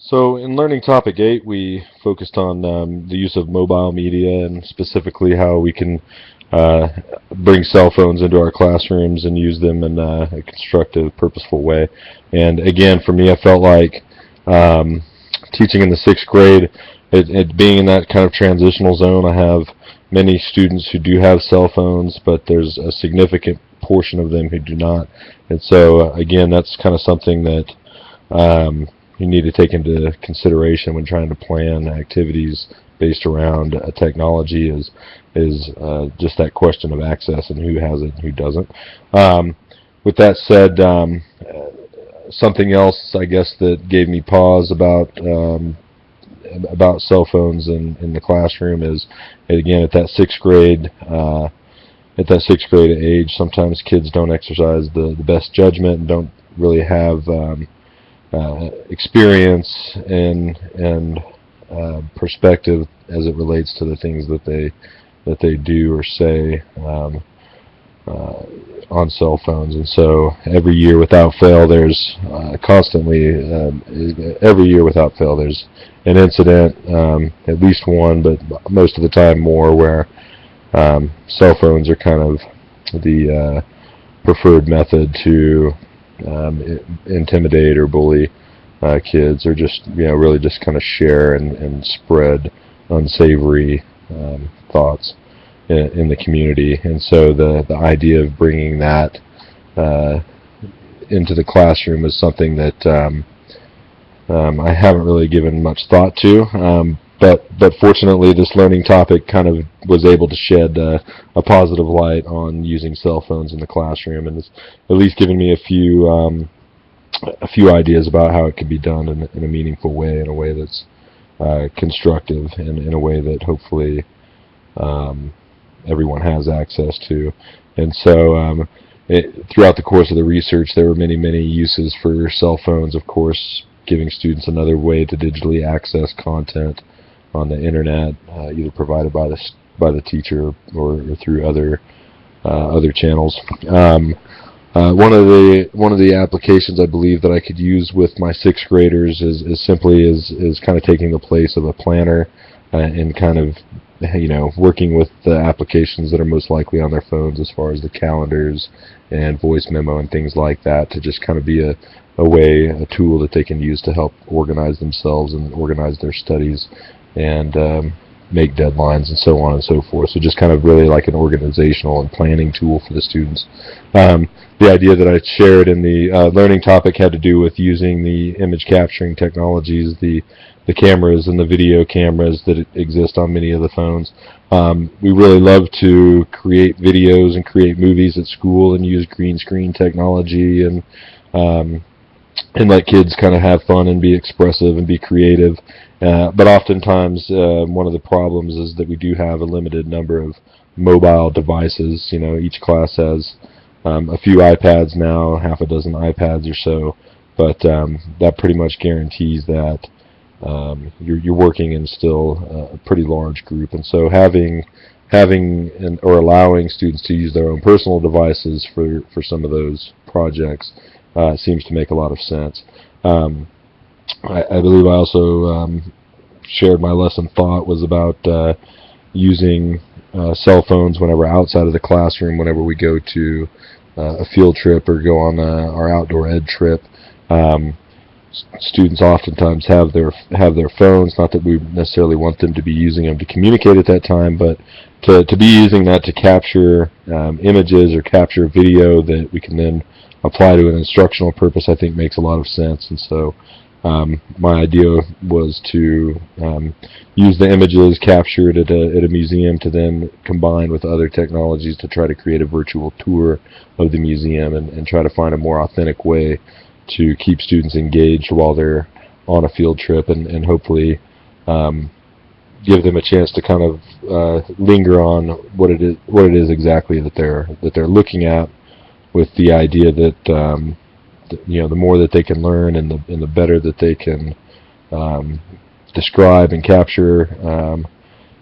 So in learning topic 8, we focused on the use of mobile media and specifically how we can uh, bring cell phones into our classrooms and use them in a constructive, purposeful way. And again, for me, I felt like um, teaching in the 6th grade, it being in that kind of transitional zone, I have many students who do have cell phones, but there's a significant portion of them who do not. And so, again, that's kind of something that you need to take into consideration when trying to plan activities based around technology is just that question of access and who has it and who doesn't. With that said, something else I guess that gave me pause about cell phones in the classroom is, again, at that 6th grade age, sometimes kids don't exercise the best judgment and don't really have experience and perspective as it relates to the things that they do or say on cell phones. And so every year without fail, there's every year without fail, there's an incident, at least one, but most of the time more, where cell phones are kind of the preferred method to intimidate or bully kids, or just really just kind of share and spread unsavory thoughts in the community. And so the idea of bringing that into the classroom is something that I haven't really given much thought to. But fortunately, this learning topic kind of was able to shed a positive light on using cell phones in the classroom, and it's at least given me a few ideas about how it could be done in a meaningful way, in a way that's constructive, and in a way that hopefully everyone has access to. And so throughout the course of the research, there were many uses for cell phones. Of course, giving students another way to digitally access content on the internet, either provided by the teacher or through other channels. One of the applications I believe that I could use with my 6th graders is simply kind of taking the place of a planner and kind of working with the applications that are most likely on their phones, as far as the calendars and voice memo and things like that, to just kind of be a tool that they can use to help organize themselves and organize their studies and make deadlines and so on and so forth. So just kind of really like an organizational and planning tool for the students. The idea that I shared in the learning topic had to do with using the image capturing technologies, the cameras and the video cameras that exist on many of the phones. We really love to create videos and create movies at school and use green screen technology and let kids kind of have fun and be expressive and be creative. But oftentimes, one of the problems is that we do have a limited number of mobile devices. Each class has a few iPads now, half a dozen iPads or so, but that pretty much guarantees that you're working in still a pretty large group. And so having or allowing students to use their own personal devices for some of those projects seems to make a lot of sense. I believe I also shared my lesson thought was about using cell phones whenever outside of the classroom, whenever we go to a field trip or go on our outdoor ed trip. Students oftentimes have their phones, not that we necessarily want them to be using them to communicate at that time, but to be using that to capture images or capture video that we can then apply to an instructional purpose, I think makes a lot of sense. And so my idea was to use the images captured at a museum to then combine with other technologies to try to create a virtual tour of the museum and try to find a more authentic way to keep students engaged while they're on a field trip, and hopefully give them a chance to kind of linger on what it is exactly that they're looking at, with the idea that the more that they can learn and the better that they can describe and capture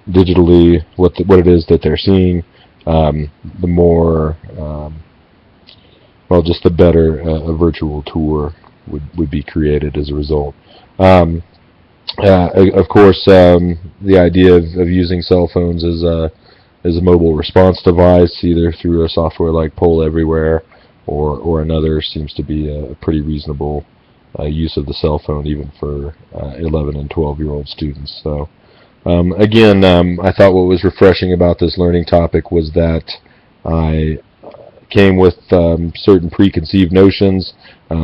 digitally what it is that they're seeing, the more just the better a virtual tour would be created as a result. Of course, the idea of using cell phones as a mobile response device, either through a software like Poll Everywhere or another, seems to be a pretty reasonable use of the cell phone, even for 11 and 12-year-old students. So, again, I thought what was refreshing about this learning topic was that I came with certain preconceived notions,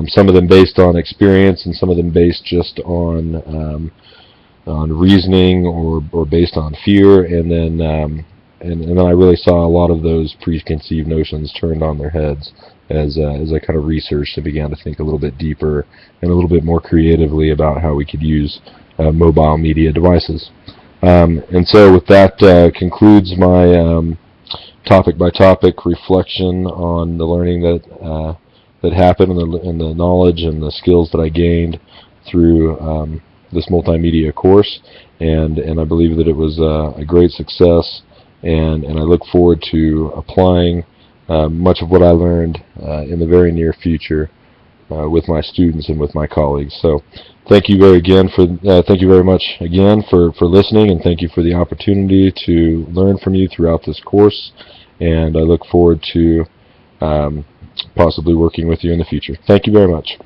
some of them based on experience and some of them based just on reasoning or based on fear, and then I really saw a lot of those preconceived notions turned on their heads as I kind of researched and began to think a little bit deeper and a little bit more creatively about how we could use mobile media devices. And so with that concludes my topic-by-topic reflection on the learning that happened and the knowledge and the skills that I gained through this multimedia course, and I believe that it was a great success, and I look forward to applying much of what I learned in the very near future with my students and with my colleagues. So thank you thank you very much again for listening, and thank you for the opportunity to learn from you throughout this course, and I look forward to possibly working with you in the future. Thank you very much.